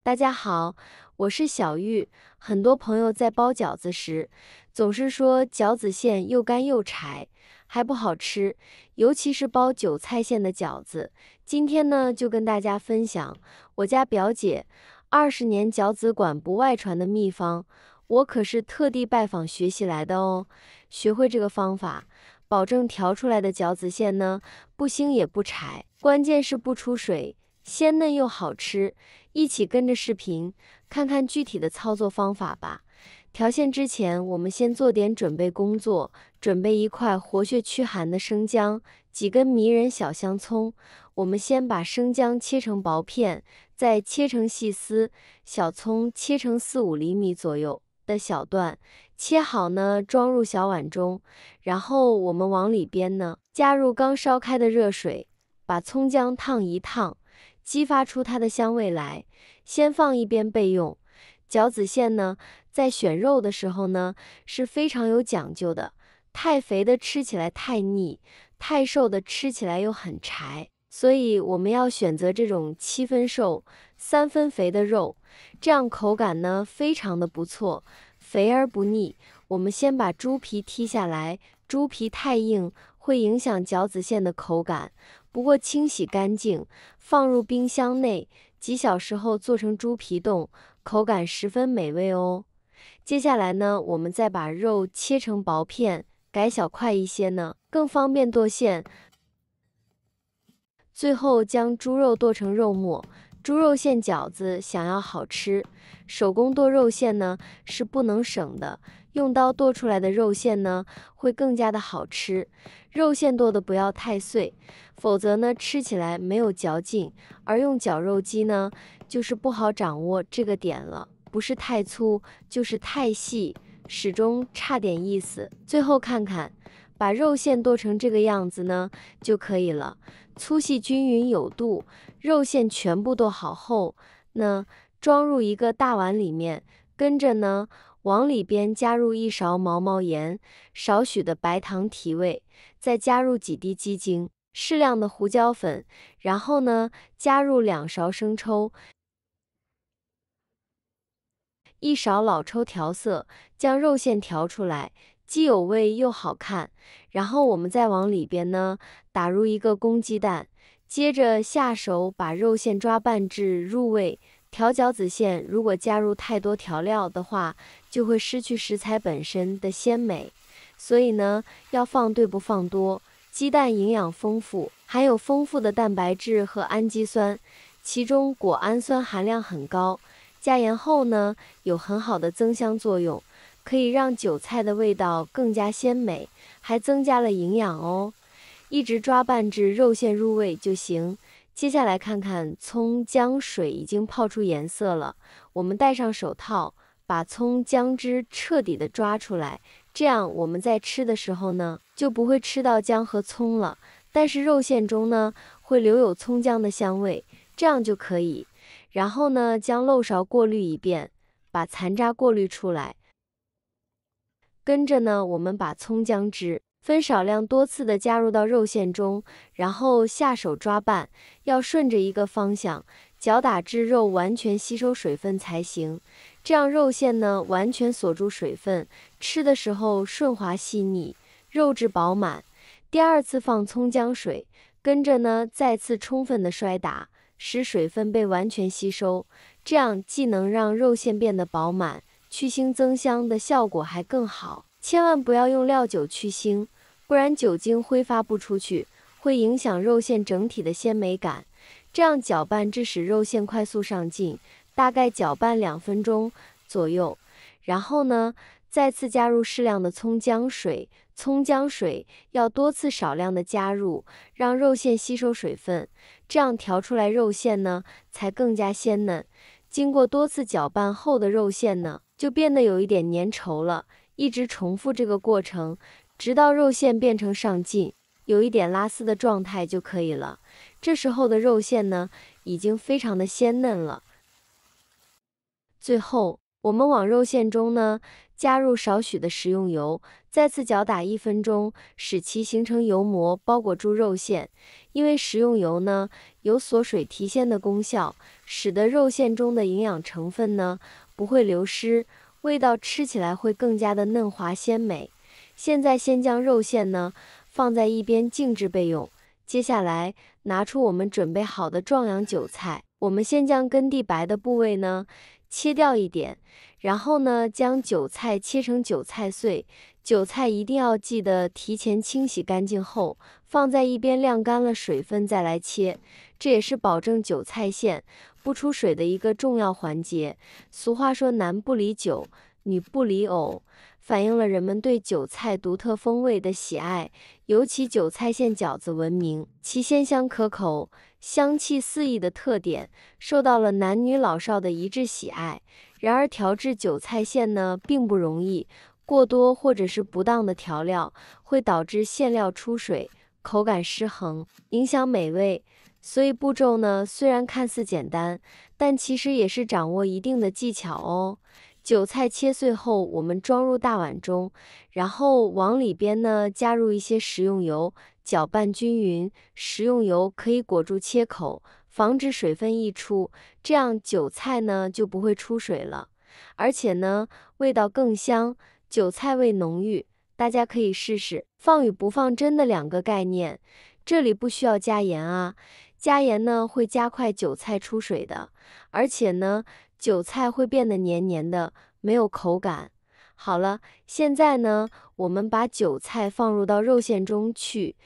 大家好，我是小玉。很多朋友在包饺子时，总是说饺子馅又干又柴，还不好吃，尤其是包韭菜馅的饺子。今天呢，就跟大家分享我家表姐20年饺子馆不外传的秘方，我可是特地拜访学习来的哦。学会这个方法，保证调出来的饺子馅呢，不腥也不柴，关键是不出水，鲜嫩又好吃。一起跟着视频看看具体的操作方法吧。调馅之前，我们先做点准备工作，准备一块活血驱寒的生姜，几根迷人小香葱。我们先把生姜切成薄片，再切成细丝，小葱切成4-5厘米左右的小段，切好呢，装入小碗中。然后我们往里边呢，加入刚烧开的热水，把葱姜烫一烫，激发出它的香味来，先放一边备用。饺子馅呢，在选肉的时候呢，是非常有讲究的，太肥的吃起来太腻，太瘦的吃起来又很柴，所以我们要选择这种7分瘦、3分肥的肉，这样口感呢非常的不错，肥而不腻。我们先把猪皮剔下来，猪皮太硬会影响饺子馅的口感，不过清洗干净，放入冰箱内，几小时后做成猪皮冻，口感十分美味哦。接下来呢，我们再把肉切成薄片，改小块一些呢，更方便剁馅。最后将猪肉剁成肉末。猪肉馅饺子想要好吃，手工剁肉馅呢是不能省的，用刀剁出来的肉馅呢会更加的好吃。肉馅剁的不要太碎，否则呢吃起来没有嚼劲。而用绞肉机呢，就是不好掌握这个点了，不是太粗就是太细，始终差点意思。最后看看，把肉馅剁成这个样子呢就可以了，粗细均匀有度。肉馅全部剁好后呢，装入一个大碗里面，跟着呢往里边加入1勺毛毛盐，少许的白糖提味，再加入几滴鸡精，适量的胡椒粉，然后呢加入2勺生抽，1勺老抽调色，将肉馅调出来，既有味又好看。然后我们再往里边呢打入1个公鸡蛋，接着下手把肉馅抓拌至入味。调饺子馅如果加入太多调料的话，就会失去食材本身的鲜美，所以呢要放对不放多。鸡蛋营养丰富，含有丰富的蛋白质和氨基酸，其中果氨酸含量很高。加盐后呢，有很好的增香作用，可以让韭菜的味道更加鲜美，还增加了营养哦。一直抓拌至肉馅入味就行。接下来看看葱姜水已经泡出颜色了，我们戴上手套，把葱姜汁彻底的抓出来，这样我们在吃的时候呢，就不会吃到姜和葱了，但是肉馅中呢，会留有葱姜的香味，这样就可以。然后呢，将漏勺过滤一遍，把残渣过滤出来。跟着呢，我们把葱姜汁分少量多次的加入到肉馅中，然后下手抓拌，要顺着一个方向，搅打至肉完全吸收水分才行。这样肉馅呢，完全锁住水分，吃的时候顺滑细腻，肉质饱满。第2次放葱姜水，跟着呢，再次充分的摔打，使水分被完全吸收，这样既能让肉馅变得饱满，去腥增香的效果还更好。千万不要用料酒去腥，不然酒精挥发不出去，会影响肉馅整体的鲜美感。这样搅拌至使肉馅快速上劲，大概搅拌2分钟左右。然后呢，再次加入适量的葱姜水，葱姜水要多次少量的加入，让肉馅吸收水分，这样调出来肉馅呢才更加鲜嫩。经过多次搅拌后的肉馅呢，就变得有一点粘稠了，一直重复这个过程，直到肉馅变成上劲，有一点拉丝的状态就可以了。这时候的肉馅呢，已经非常的鲜嫩了。最后，我们往肉馅中呢加入少许的食用油，再次搅打1分钟，使其形成油膜，包裹住肉馅。因为食用油呢有锁水提鲜的功效，使得肉馅中的营养成分呢不会流失，味道吃起来会更加的嫩滑鲜美。现在先将肉馅呢放在一边静置备用。接下来拿出我们准备好的壮阳韭菜，我们先将根蒂白的部位呢切掉一点，然后呢将韭菜切成韭菜碎。韭菜一定要记得提前清洗干净后，放在一边晾干了水分再来切，这也是保证韭菜馅不出水的一个重要环节。俗话说男不离酒，女不离藕，反映了人们对韭菜独特风味的喜爱。尤其韭菜馅饺子闻名，其鲜香可口、香气四溢的特点，受到了男女老少的一致喜爱。然而调制韭菜馅呢并不容易，过多或者是不当的调料会导致馅料出水，口感失衡，影响美味。所以步骤呢虽然看似简单，但其实也是掌握一定的技巧哦。韭菜切碎后，我们装入大碗中，然后往里边呢加入一些食用油，搅拌均匀。食用油可以裹住切口，防止水分溢出，这样韭菜呢就不会出水了，而且呢味道更香，韭菜味浓郁。大家可以试试放与不放针的2个概念。这里不需要加盐啊，加盐呢会加快韭菜出水的，而且呢韭菜会变得黏黏的，没有口感。好了，现在呢，我们把韭菜放入到肉馅中去，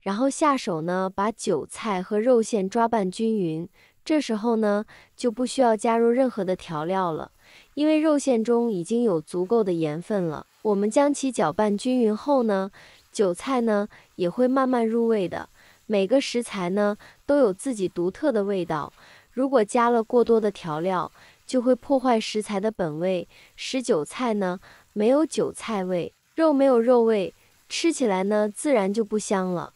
然后下手呢，把韭菜和肉馅抓拌均匀。这时候呢，就不需要加入任何的调料了，因为肉馅中已经有足够的盐分了。我们将其搅拌均匀后呢，韭菜呢也会慢慢入味的。每个食材呢都有自己独特的味道。如果加了过多的调料，就会破坏食材的本味，使韭菜呢没有韭菜味，肉没有肉味，吃起来呢自然就不香了。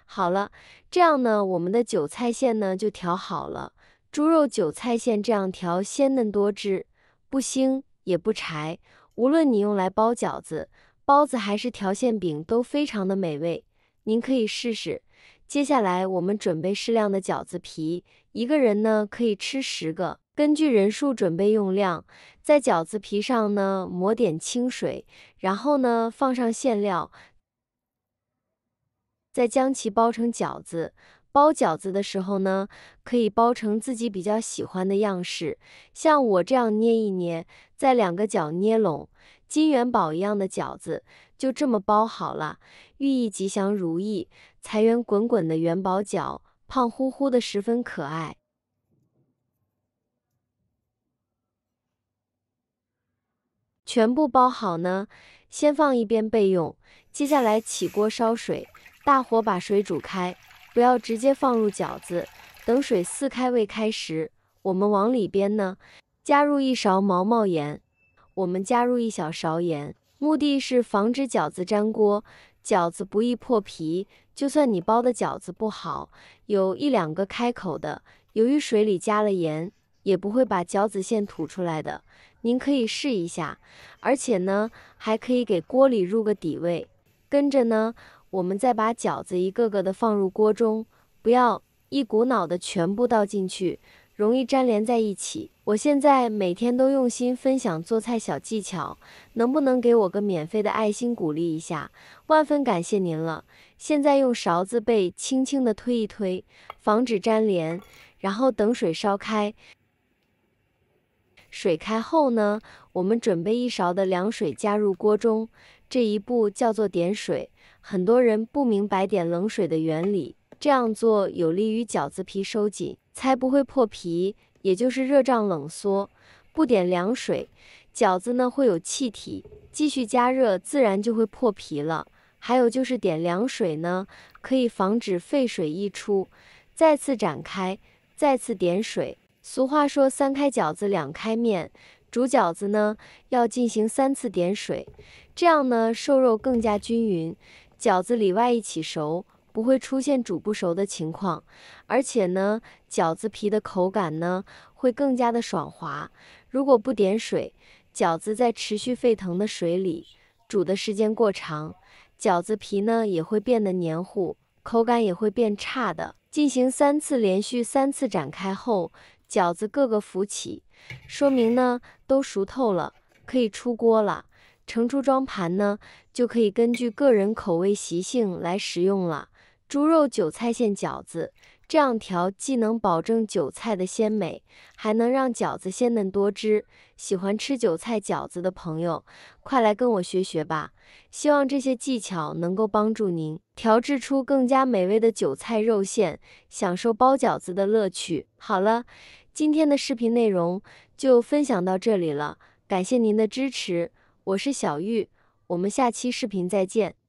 好了，这样呢我们的韭菜馅呢就调好了。猪肉韭菜馅这样调鲜嫩多汁，不腥也不柴，无论你用来包饺子、包子还是调馅饼都非常的美味，您可以试试。接下来我们准备适量的饺子皮，一个人呢可以吃10个，根据人数准备用量。在饺子皮上呢抹点清水，然后呢放上馅料，再将其包成饺子。包饺子的时候呢，可以包成自己比较喜欢的样式，像我这样捏一捏，再2个角捏拢，金元宝一样的饺子就这么包好了，寓意吉祥如意，财源滚滚的元宝饺，胖乎乎的十分可爱。全部包好呢，先放一边备用。接下来起锅烧水，大火把水煮开，不要直接放入饺子，等水似开未开时，我们往里边呢加入1勺毛毛盐，我们加入1小勺盐，目的是防止饺子粘锅，饺子不易破皮。就算你包的饺子不好，有1-2个开口的，由于水里加了盐，也不会把饺子馅吐出来的。您可以试一下，而且呢，还可以给锅里入个底味。跟着呢，我们再把饺子一个个的放入锅中，不要一股脑的全部倒进去，容易粘连在一起。我现在每天都用心分享做菜小技巧，能不能给我个免费的爱心鼓励一下？万分感谢您了。现在用勺子背轻轻的推一推，防止粘连，然后等水烧开。水开后呢，我们准备1勺的凉水加入锅中，这一步叫做点水。很多人不明白点冷水的原理，这样做有利于饺子皮收紧，才不会破皮，也就是热胀冷缩。不点凉水，饺子呢会有气体，继续加热自然就会破皮了。还有就是点凉水呢，可以防止沸水溢出。再次展开，再次点水。俗话说3开饺子2开面，煮饺子呢要进行3次点水，这样呢受肉更加均匀，饺子里外一起熟，不会出现煮不熟的情况。而且呢，饺子皮的口感呢会更加的爽滑。如果不点水，饺子在持续沸腾的水里煮的时间过长，饺子皮呢也会变得黏糊，口感也会变差的。进行连续3次展开后，饺子各个浮起，说明呢都熟透了，可以出锅了。盛出装盘呢，就可以根据个人口味习性来食用了。猪肉韭菜馅饺子，这样调既能保证韭菜的鲜美，还能让饺子鲜嫩多汁。喜欢吃韭菜饺子的朋友，快来跟我学学吧！希望这些技巧能够帮助您调制出更加美味的韭菜肉馅，享受包饺子的乐趣。好了，今天的视频内容就分享到这里了，感谢您的支持，我是小玉，我们下期视频再见。